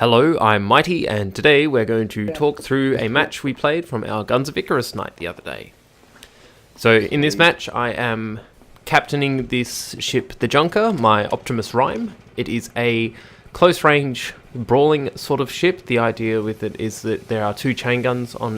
Hello, I'm Mighty, and today we're going to talk through a match we played from our Guns of Icarus night the other day. So in this match, I am captaining this ship, the Junker, my Optimus Rhyme. It is a close-range brawling sort of ship. The idea with it is that there are two chain guns on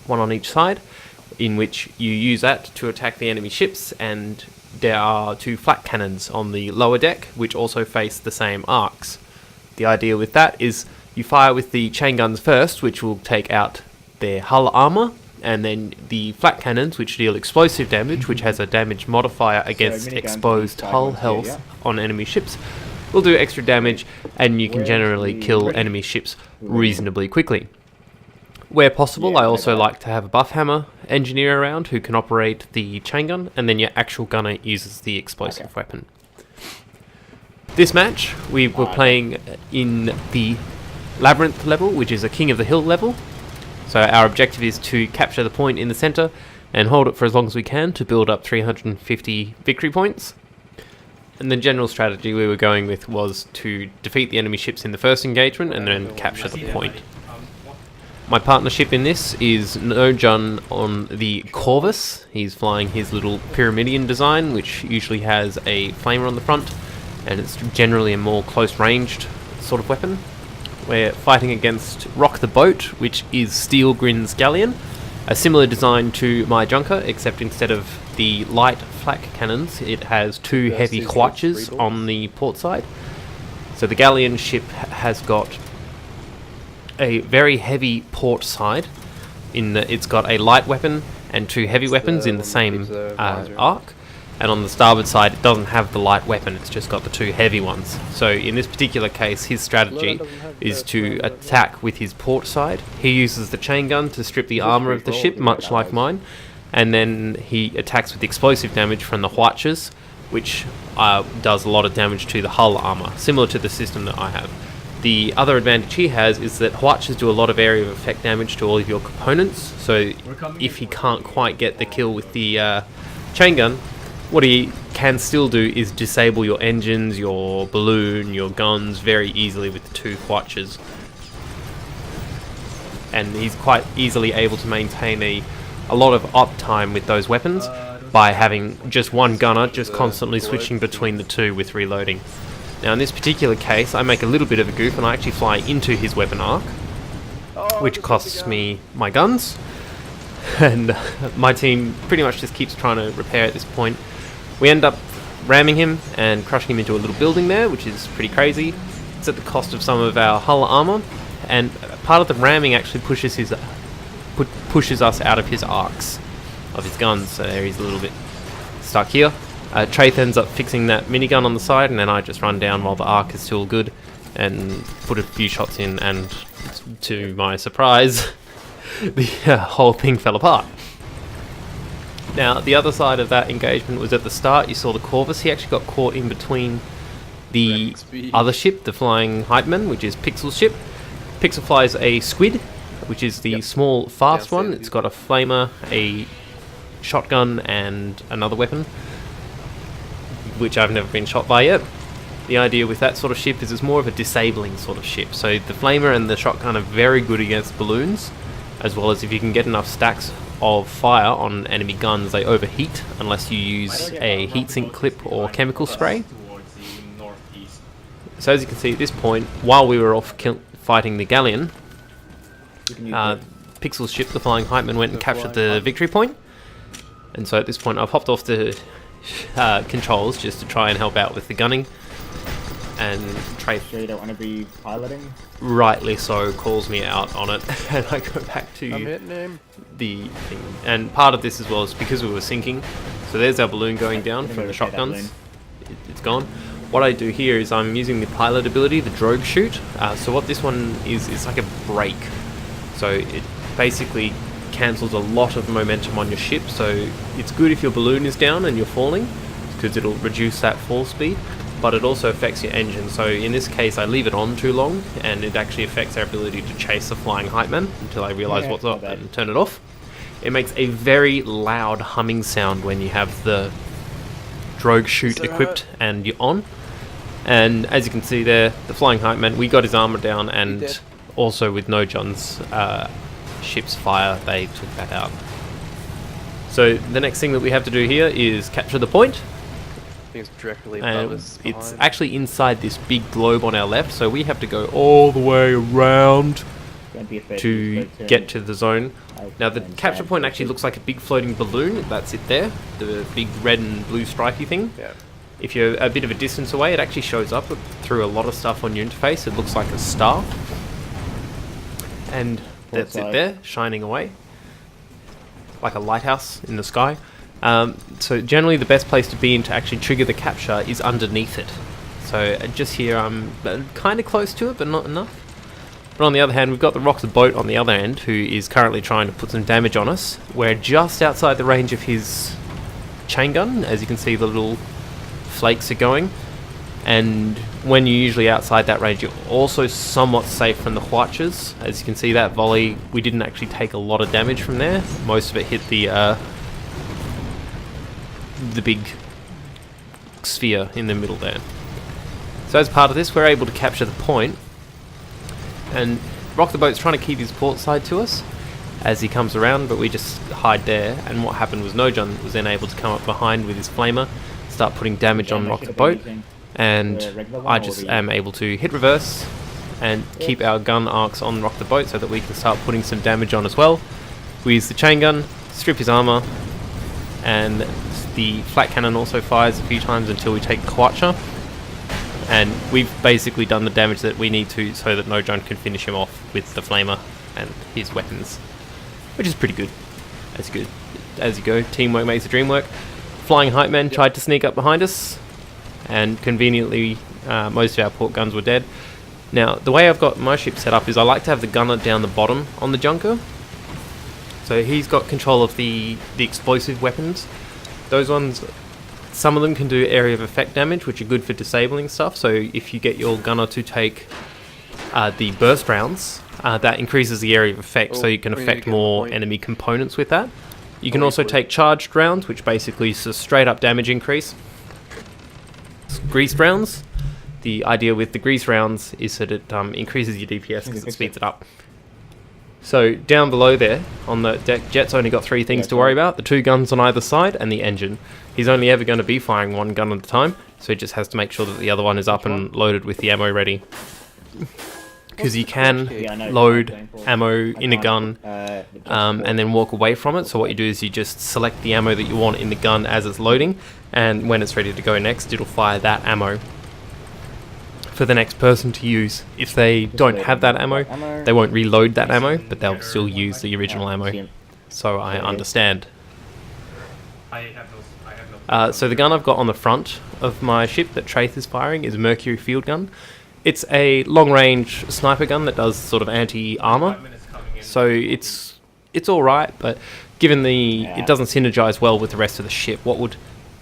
one on each side, in which you use that to attack the enemy ships, and there are two flak cannons on the lower deck, which also face the same arcs. The idea with that is you fire with the chain guns first, which will take out their hull armor, and then the flak cannons, which deal explosive damage, which has a damage modifier against exposed hull health on enemy ships, will do extra damage, and you can generally kill enemy ships reasonably quickly. Where possible, I also like to have a buff hammer engineer around who can operate the chain gun, and then your actual gunner uses the explosive weapon. This match, we were playing in the labrynth level, which is a King of the Hill level. So our objective is to capture the point in the center and hold it for as long as we can to build up 350 victory points. And the general strategy we were going with was to defeat the enemy ships in the first engagement and then capture the point. My partnership in this is Noejun on the Corvus. He's flying his little pyramidion design, which usually has a flamer on the front, and it's generally a more close-ranged sort of weapon. We're fighting against Rock the Boat, which is Steelgrin's galleon, a similar design to my Junker, except instead of the light flak cannons, it has two heavy quatches on the port side. So the galleon ship has got a very heavy port side, in that it's got a light weapon and two heavy weapons in the same arc. And on the starboard side, it doesn't have the light weapon, it's just got the two heavy ones. So in this particular case, his strategy is to attack with his port side. He uses the chain gun to strip the armor of the ship, much like mine. And then he attacks with explosive damage from the quatches, which does a lot of damage to the hull armor, similar to the system that I have. The other advantage he has is that Hwatches do a lot of area of effect damage to all of your components. So if he can't quite get the kill with the chain gun, what he can still do is disable your engines, your balloon, your guns very easily with the two quatches. And he's quite easily able to maintain a lot of uptime with those weapons by having just one gunner just constantly switching between the two with reloading. Now in this particular case, I make a little bit of a goof and I actually fly into his weapon arc, which costs me my guns. And my team pretty much just keeps trying to repair at this point. We end up ramming him and crushing him into a little building there, which is pretty crazy. It's at the cost of some of our hull armor, and part of the ramming actually pushes us out of his arcs of his guns, so there he's a little bit stuck here. Traeth ends up fixing that minigun on the side, and then I just run down while the arc is still good and put a few shots in, and to my surprise, the whole thing fell apart. Now, the other side of that engagement was at the start. You saw the Corvus. He actually got caught in between the other ship, the Flying Hypeman, which is Pixxul's ship. Pixxul flies a squid, which is the small, fast one. It's got a flamer, a shotgun, and another weapon, which I've never been shot by yet. The idea with that sort of ship is it's more of a disabling sort of ship. So the flamer and the shotgun are very good against balloons, as well as if you can get enough stacks of fire on enemy guns, they overheat unless you use a heatsink clip or chemical spray. So as you can see at this point, while we were off fighting the galleon, Pixxul's ship, the Flying Hypeman, went and captured the victory point. And so at this point I've hopped off the controls just to try and help out with the gunning. And Traeth, sure you don't want to be piloting? Rightly so, calls me out on it, and I go back to the thing. And part of this as well is because we were sinking. So there's our balloon going down from the shotguns. It's gone. What I do here is I'm using the pilot ability, the drogue shoot. So what this one is, it's like a brake. So it basically cancels a lot of momentum on your ship. So it's good if your balloon is down and you're falling, because it'll reduce that fall speed. But it also affects your engine. So in this case, I leave it on too long, and it actually affects our ability to chase the Flying Hypeman until I realise what's up and turn it off. It makes a very loud humming sound when you have the drogue chute equipped and you're on. And as you can see there, the Flying Hypeman, we got his armor down, and also with Noejun's ship's fire, they took that out. So the next thing that we have to do here is capture the point. I think it's directly above us. It's actually inside this big globe on our left, so we have to go all the way around to get to the zone. Now the capture point actually looks like a big floating balloon. That's it there, the big red and blue stripy thing. Yeah. If you're a bit of a distance away, it actually shows up through a lot of stuff on your interface. It looks like a star. And that's it there, shining away. Like a lighthouse in the sky. So generally the best place to be in to actually trigger the capture is underneath it. So just here I'm kind of close to it, but not enough. But on the other hand, we've got the Rock the Boat on the other end, who is currently trying to put some damage on us. We're just outside the range of his chain gun. As you can see, the little flakes are going. And when you're usually outside that range, you're also somewhat safe from the Hwatches. As you can see, that volley, we didn't actually take a lot of damage from there. Most of it hit the big sphere in the middle there. So as part of this, we're able to capture the point, and Rock the Boat's trying to keep his port side to us as he comes around, but we just hide there. And what happened was Noejun was then able to come up behind with his flamer, start putting damage on Rock the Boat, and I just am able to hit reverse and keep our gun arcs on Rock the Boat so that we can start putting some damage on as well. We use the chain gun, strip his armor, and the flat cannon also fires a few times until we take the Hwatcher. And we've basically done the damage that we need to so that Noejun can finish him off with the flamer and his weapons, which is pretty good. That's good. As you go, teamwork makes the dream work. Flying Hypeman tried to sneak up behind us, and conveniently most of our port guns were dead. Now the way I've got my ship set up is I like to have the gunner down the bottom on the Junker, so he's got control of the explosive weapons. Those ones, some of them can do area of effect damage, which are good for disabling stuff. So if you get your gunner to take the burst rounds, that increases the area of effect, so you can affect more enemy components with that. You can also take charged rounds, which basically is a straight up damage increase. Grease rounds. The idea with the grease rounds is that it increases your DPS because it speeds it up. So down below there on the deck, Jhett's only got three things to worry about: the two guns on either side and the engine. He's only ever going to be firing one gun at a time, so he just has to make sure that the other one is up and loaded with the ammo ready. Because you can load ammo in a gun and then walk away from it. So what you do is you just select the ammo that you want in the gun as it's loading, and when it's ready to go next, it'll fire that ammo for the next person to use. If they don't have that ammo, they won't reload that ammo, but they'll still use the original ammo. So I understand. So the gun I've got on the front of my ship that Traeth is firing is a Mercury field gun. It's a long-range sniper gun that does sort of anti-armor, so it's alright, but given it doesn't synergize well with the rest of the ship, what would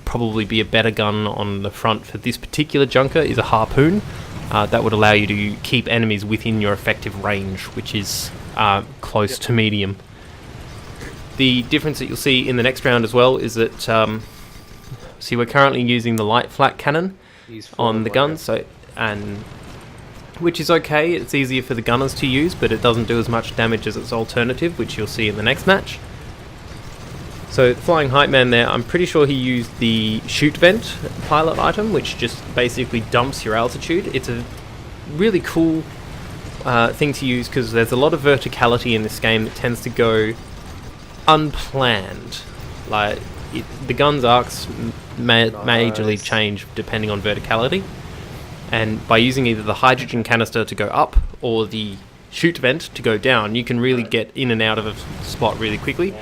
probably be a better gun on the front for this particular Junker is a harpoon. That would allow you to keep enemies within your effective range, which is close to medium. The difference that you'll see in the next round as well is that, see, we're currently using the light flat cannon on the gun, which is okay. It's easier for the gunners to use, but it doesn't do as much damage as its alternative, which you'll see in the next match. So Flying Hypeman there, I'm pretty sure he used the shoot vent pilot item, which just basically dumps your altitude. It's a really cool thing to use because there's a lot of verticality in this game that tends to go unplanned. Like the gun's arcs majorly change depending on verticality, and by using either the hydrogen canister to go up or the shoot vent to go down, you can really get in and out of a spot really quickly.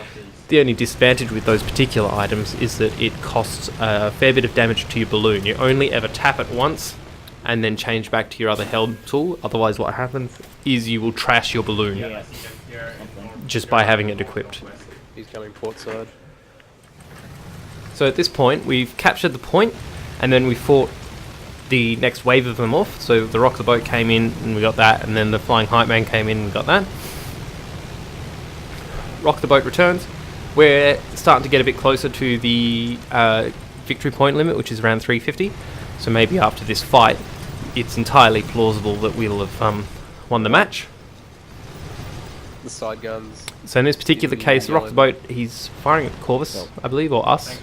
The only disadvantage with those particular items is that it costs a fair bit of damage to your balloon. You only ever tap it once and then change back to your other held tool. Otherwise what happens is you will trash your balloon just by having it equipped. He's coming port side. So at this point we've captured the point, and then we fought the next wave of them off. So the Rock the Boat came in and we got that, and then the Flying Hypeman came in and we got that. Rock the Boat returns. We're starting to get a bit closer to the victory point limit, which is around 350. So maybe after this fight, it's entirely plausible that we'll have won the match. The side guns. So in this particular case, Rock the Boat, he's firing at Corvus, I believe, or us.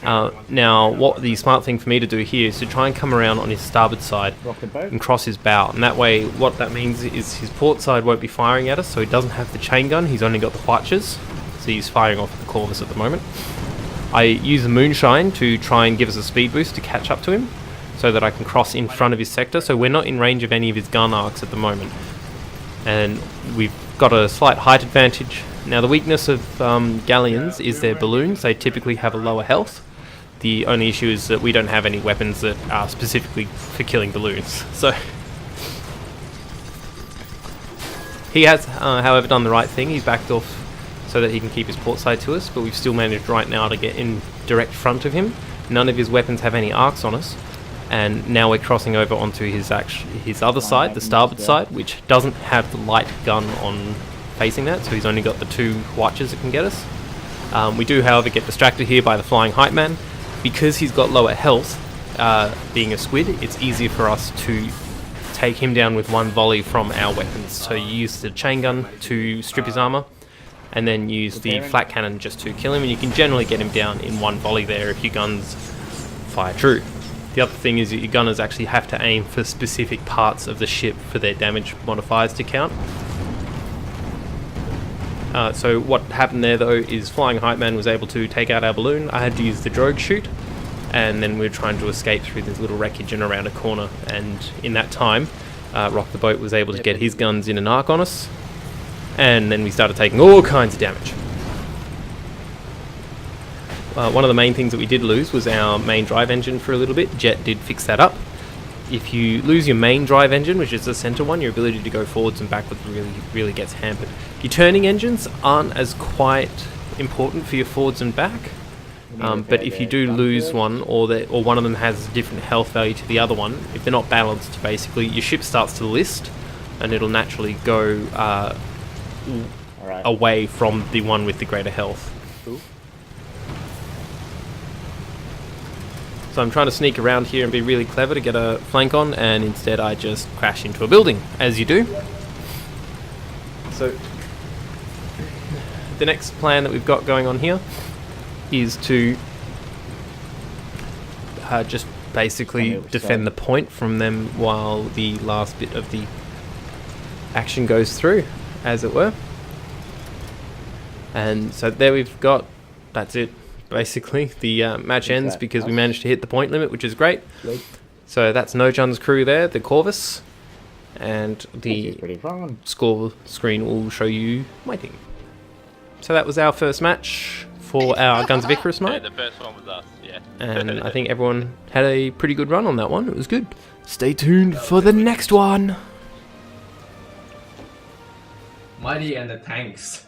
Now, what the smart thing for me to do here is to try and come around on his starboard side and cross his bow. And that way, what that means is his port side won't be firing at us, so he doesn't have the chain gun, he's only got the watches. So he's firing off at the Corvus at the moment. I use the Moonshine to try and give us a speed boost to catch up to him, so that I can cross in front of his sector. So we're not in range of any of his gun arcs at the moment. And we've got a slight height advantage. Now the weakness of galleons is their balloons. They typically have a lower health. The only issue is that we don't have any weapons that are specifically for killing balloons. So he has, however, done the right thing. He's backed off so that he can keep his port side to us, but we've still managed right now to get in direct front of him. None of his weapons have any arcs on us, and now we're crossing over onto his other side, the starboard side, which doesn't have the light gun on facing that, so he's only got the 2 watches that can get us. We do, however, get distracted here by the Flying Hypeman. Because he's got lower health, being a squid, it's easier for us to take him down with one volley from our weapons. So you use the chain gun to strip his armor, and then use the flat cannon just to kill him, and you can generally get him down in one volley there if your guns fire true. The other thing is that your gunners actually have to aim for specific parts of the ship for their damage modifiers to count. So what happened there though is Flying Hypeman was able to take out our balloon. I had to use the drogue chute, and then we were trying to escape through this little wreckage and around a corner, and in that time Rock the Boat was able to get his guns in an arc on us, and then we started taking all kinds of damage. One of the main things that we did lose was our main drive engine for a little bit. Jhett did fix that up. If you lose your main drive engine, which is the center one, your ability to go forwards and backwards really gets hampered. Your turning engines aren't as quite important for your forwards and back, but if you do lose one, or one of them has a different health value to the other one, if they're not balanced, basically your ship starts to list, and it'll naturally go away from the one with the greater health. So I'm trying to sneak around here and be really clever to get a flank on, and instead I just crash into a building, as you do. So the next plan that we've got going on here is to just basically defend the point from them while the last bit of the action goes through, as it were. And so there we've got, that's it. Basically, the match ends because we managed to hit the point limit, which is great. So that's Noejun's crew there, the Corvus, and the score screen will show you my team. So that was our first match for our Guns of Icarus night. Yeah, the first one was us, yeah. And I think everyone had a pretty good run on that one. It was good. Stay tuned for the next one. Mighty and the Tanks.